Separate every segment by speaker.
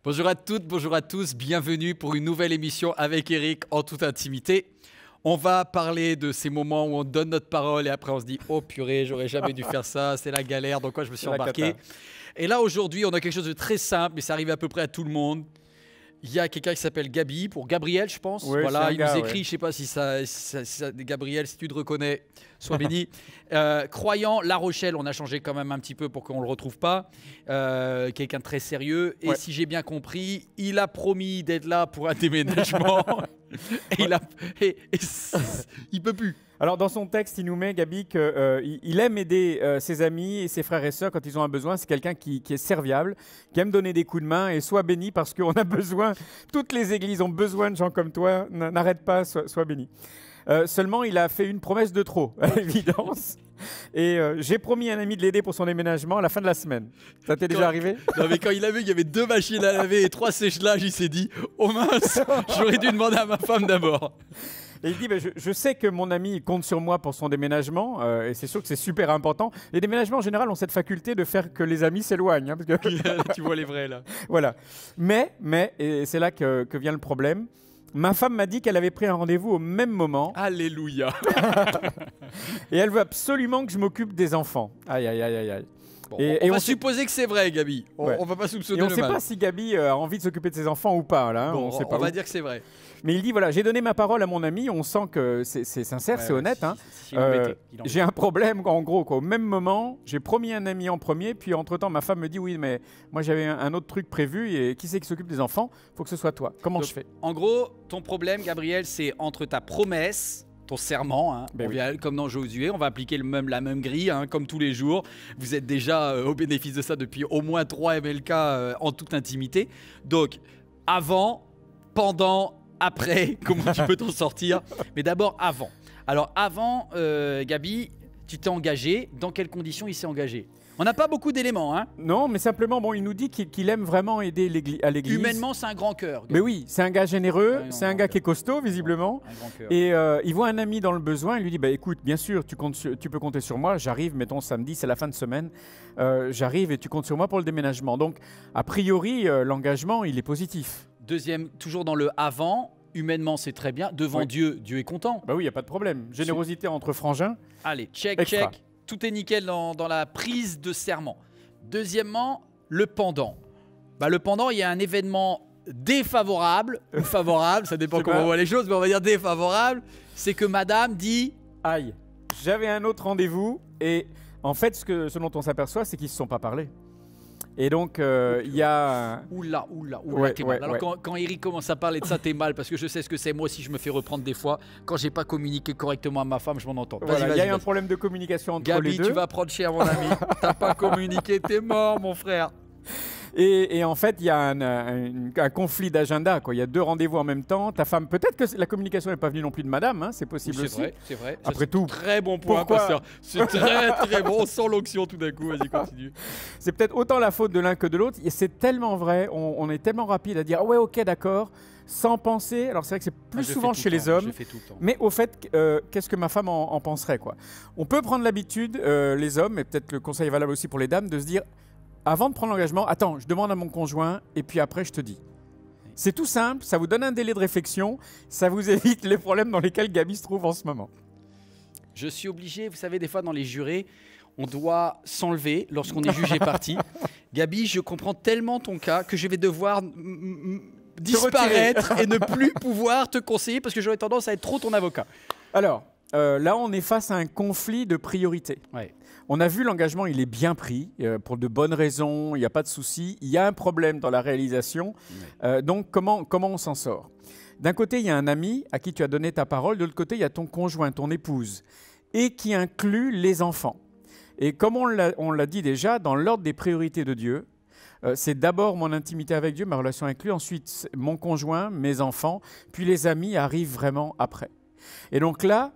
Speaker 1: Bonjour à toutes, bonjour à tous, bienvenue pour une nouvelle émission avec Eric en toute intimité. On va parler de ces moments où on donne notre parole et après on se dit « Oh purée, j'aurais jamais dû faire ça, c'est la galère, dans quoi je me suis embarqué ?» Et là aujourd'hui, on a quelque chose de très simple, mais ça arrive à peu près à tout le monde. Il y a quelqu'un qui s'appelle Gabi, pour Gabriel je pense.
Speaker 2: Oui,
Speaker 1: voilà, il nous écrit,
Speaker 2: ouais.
Speaker 1: je ne sais pas si ça, Gabriel, si tu te reconnais, sois béni. Croyant, La Rochelle, on a changé quand même un petit peu pour qu'on ne le retrouve pas. Quelqu'un de très sérieux. Et si j'ai bien compris, il a promis d'être là pour un déménagement. Et il peut plus.
Speaker 2: Alors dans son texte, il nous met, Gabi, qu'il aime aider ses amis et ses frères et sœurs quand ils ont un besoin. C'est quelqu'un qui est serviable, qui aime donner des coups de main et soit béni parce qu'on a besoin, toutes les églises ont besoin de gens comme toi. N'arrête pas, sois béni. Seulement, il a fait une promesse de trop, à l'évidence. Et j'ai promis à un ami de l'aider pour son déménagement à la fin de la semaine. Ça t'est déjà arrivé?
Speaker 1: Non, mais quand il a vu qu'il y avait 2 machines à laver et 3 sèche-linges, il s'est dit « Oh mince, j'aurais dû demander à ma femme d'abord ».
Speaker 2: Et il dit, je sais que mon ami compte sur moi pour son déménagement, et c'est sûr que c'est super important. Les déménagements, en général, ont cette faculté de faire que les amis s'éloignent. Hein, parce que
Speaker 1: tu vois les vrais, là.
Speaker 2: Voilà. Mais, et c'est là que vient le problème, ma femme m'a dit qu'elle avait pris un rendez-vous au même moment.
Speaker 1: Alléluia.
Speaker 2: Et elle veut absolument que je m'occupe des enfants. Aïe, aïe, aïe, aïe, aïe.
Speaker 1: Bon, on va supposer que c'est vrai, Gabi. On va pas soupçonner le mal.
Speaker 2: Et on ne sait pas si Gabi a envie de s'occuper de ses enfants ou pas. Là, hein.
Speaker 1: Bon,
Speaker 2: on
Speaker 1: va dire que c'est vrai.
Speaker 2: Mais il dit, voilà, j'ai donné ma parole à mon ami, on sent que c'est sincère, c'est honnête. Hein. J'ai un problème, en gros. Quoi. Au même moment, j'ai promis un ami en premier, puis entre-temps, ma femme me dit, oui, mais moi j'avais un autre truc prévu, et qui c'est qui s'occupe des enfants? Il faut que ce soit toi. Comment je fais?
Speaker 1: En gros, ton problème, Gabriel, c'est entre ta promesse, ton serment, hein, comme dans Josué, on va appliquer la même grille, hein, comme tous les jours. Vous êtes déjà au bénéfice de ça depuis au moins 3 MLK en toute intimité. Donc, avant, pendant, après, comment tu peux t'en sortir? Mais d'abord, avant. Alors, avant, Gabi, tu t'es engagé. Dans quelles conditions il s'est engagé? On n'a pas beaucoup d'éléments, hein? Non,
Speaker 2: mais simplement, bon, il nous dit qu'il aime vraiment aider à l'église.
Speaker 1: Humainement, c'est un grand cœur.
Speaker 2: Mais oui, c'est un gars généreux, c'est un gars qui est costaud, visiblement. Un grand cœur. Et il voit un ami dans le besoin, il lui dit, bah, écoute, bien sûr, tu peux compter sur moi, j'arrive, mettons samedi, c'est la fin de semaine, j'arrive et tu comptes sur moi pour le déménagement. Donc, a priori, l'engagement, il est positif.
Speaker 1: Deuxième, toujours dans le avant, humainement, c'est très bien. Devant Dieu, Dieu est content.
Speaker 2: Bah oui, il n'y a pas de problème. Générosité entre frangins.
Speaker 1: Allez, check. Tout est nickel dans la prise de serment. Deuxièmement, le pendant. Bah, le pendant, il y a un événement défavorable ou favorable, ça dépend comment on voit les choses, mais on va dire défavorable. C'est que madame dit «
Speaker 2: Aïe, j'avais un autre rendez-vous » et en fait, ce dont on s'aperçoit, c'est qu'ils ne se sont pas parlé. Et donc, il y a...
Speaker 1: Oula, t'es mal. Alors, quand Eric commence à parler de ça, t'es mal, parce que je sais ce que c'est. Moi aussi, je me fais reprendre des fois. Quand j'ai pas communiqué correctement à ma femme, je m'en entends.
Speaker 2: Voilà, il y a un problème de communication entre les deux.
Speaker 1: Gabi, tu vas prendre cher, mon ami. T'as pas communiqué, t'es mort, mon frère.
Speaker 2: Et en fait, il y a un conflit d'agenda. Il y a 2 rendez-vous en même temps. Ta femme, peut-être que la communication n'est pas venue non plus de madame, hein, c'est possible aussi.
Speaker 1: C'est vrai.
Speaker 2: Après tout.
Speaker 1: Très bon point, pasteur. C'est très bon. On sent l'onction tout d'un coup. Vas-y, continue.
Speaker 2: C'est peut-être autant la faute de l'un que de l'autre. Et c'est tellement vrai. On est tellement rapide à dire « Ah ouais, ok, d'accord », sans penser. Alors c'est vrai que c'est plus souvent chez les hommes. Mais au fait, qu'est-ce que ma femme en penserait, quoi. On peut prendre l'habitude, les hommes, et peut-être le conseil est valable aussi pour les dames, de se dire avant de prendre l'engagement, attends, je demande à mon conjoint et puis après je te dis. C'est tout simple, ça vous donne un délai de réflexion, ça vous évite les problèmes dans lesquels Gabi se trouve en ce moment.
Speaker 1: Je suis obligé, vous savez, des fois dans les jurés, on doit s'enlever lorsqu'on est jugé parti. Gabi, je comprends tellement ton cas que je vais devoir disparaître et ne plus pouvoir te conseiller parce que j'aurais tendance à être trop ton avocat.
Speaker 2: Alors, là on est face à un conflit de priorités.
Speaker 1: Ouais.
Speaker 2: On a vu l'engagement, il est bien pris, pour de bonnes raisons, il n'y a pas de souci. Il y a un problème dans la réalisation. Donc, comment on s'en sort? D'un côté, il y a un ami à qui tu as donné ta parole. De l'autre côté, il y a ton conjoint, ton épouse, et qui inclut les enfants. Et comme on l'a dit déjà, dans l'ordre des priorités de Dieu, c'est d'abord mon intimité avec Dieu, ma relation avec lui, ensuite mon conjoint, mes enfants, puis les amis arrivent vraiment après. Et donc là,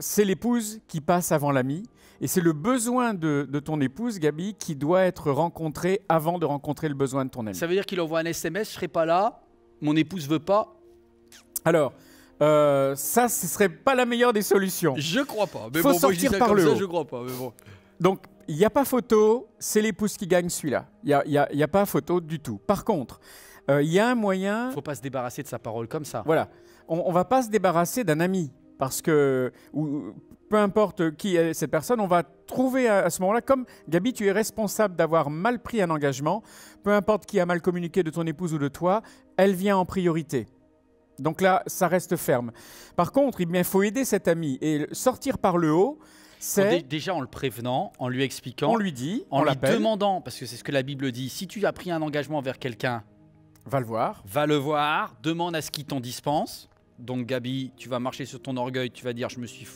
Speaker 2: c'est l'épouse qui passe avant l'ami. Et c'est le besoin de ton épouse, Gabi, qui doit être rencontré avant de rencontrer le besoin de ton ami.
Speaker 1: Ça veut dire qu'il envoie un SMS, je ne serai pas là, mon épouse ne veut pas.
Speaker 2: Alors, ça, ce ne serait pas la meilleure des solutions.
Speaker 1: Je crois pas.
Speaker 2: Il faut sortir par le haut.
Speaker 1: Je crois pas, mais bon.
Speaker 2: Donc, il n'y a pas photo, c'est l'épouse qui gagne celui-là. Il n'y a pas photo du tout. Par contre, il y a un moyen...
Speaker 1: Il ne faut pas se débarrasser de sa parole comme ça.
Speaker 2: Voilà. On ne va pas se débarrasser d'un ami. Parce que, peu importe qui est cette personne, on va trouver à ce moment-là, comme Gabi, tu es responsable d'avoir mal pris un engagement, peu importe qui a mal communiqué de ton épouse ou de toi, elle vient en priorité. Donc là, ça reste ferme. Par contre, il faut aider cet ami et sortir par le haut. C'est
Speaker 1: déjà en le prévenant, en lui expliquant,
Speaker 2: on lui dit,
Speaker 1: en lui demandant, parce que c'est ce que la Bible dit, si tu as pris un engagement vers quelqu'un,
Speaker 2: va le voir.
Speaker 1: Va le voir, demande à ce qu'il t'en dispense. Donc Gabi, tu vas marcher sur ton orgueil, tu vas dire je me suis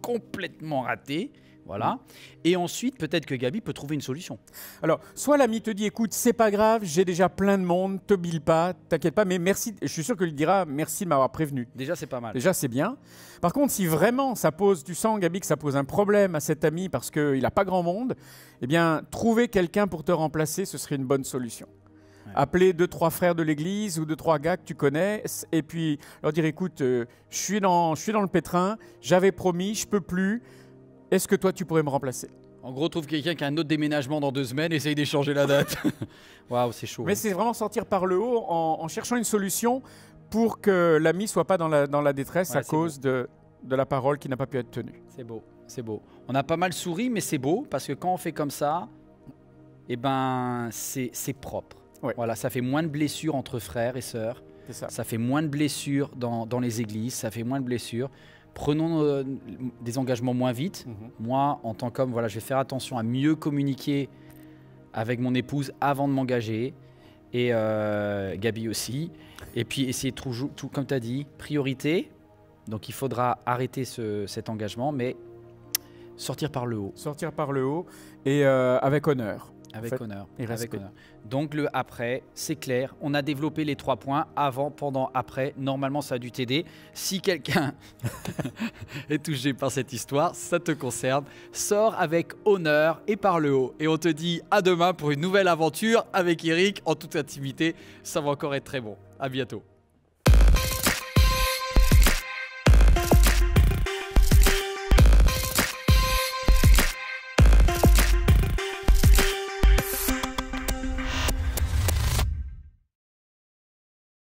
Speaker 1: complètement raté. Voilà. Et ensuite, peut-être que Gabi peut trouver une solution.
Speaker 2: Alors, soit l'ami te dit, écoute, c'est pas grave, j'ai déjà plein de monde, te bile pas, t'inquiète pas, mais merci. Je suis sûr qu'il dira merci de m'avoir prévenu.
Speaker 1: Déjà, c'est pas mal.
Speaker 2: Déjà, c'est bien. Par contre, si vraiment ça pose, tu sens, Gabi, que ça pose un problème à cet ami parce qu'il n'a pas grand monde, eh bien, trouver quelqu'un pour te remplacer, ce serait une bonne solution. Ouais. Appeler 2-3 frères de l'église ou 2-3 gars que tu connais et puis leur dire, écoute, je suis dans le pétrin, j'avais promis, je peux plus. Est-ce que toi, tu pourrais me remplacer?
Speaker 1: En gros, trouve quelqu'un qui a un autre déménagement dans 2 semaines, essaye d'échanger la date. Waouh, c'est chaud.
Speaker 2: Mais c'est vraiment sortir par le haut en cherchant une solution pour que l'ami ne soit pas dans la détresse à cause de la parole qui n'a pas pu être tenue.
Speaker 1: C'est beau, c'est beau. On a pas mal souri, mais c'est beau parce que quand on fait comme ça, eh ben, c'est propre. Ouais. Voilà, ça fait moins de blessures entre frères et sœurs. Ça fait moins de blessures dans les églises, ça fait moins de blessures. Prenons des engagements moins vite. Moi, en tant qu'homme, voilà, je vais faire attention à mieux communiquer avec mon épouse avant de m'engager. Et Gabi aussi. Et puis, essayer de tout comme tu as dit, priorité. Donc, il faudra arrêter cet engagement, mais sortir par le haut.
Speaker 2: Sortir par le haut et avec honneur.
Speaker 1: Avec honneur. Donc le après, c'est clair. On a développé les 3 points. Avant, pendant, après. Normalement, ça a dû t'aider. Si quelqu'un est touché par cette histoire, ça te concerne. Sors avec honneur et par le haut. Et on te dit à demain pour une nouvelle aventure avec Eric en toute intimité. Ça va encore être très bon. À bientôt.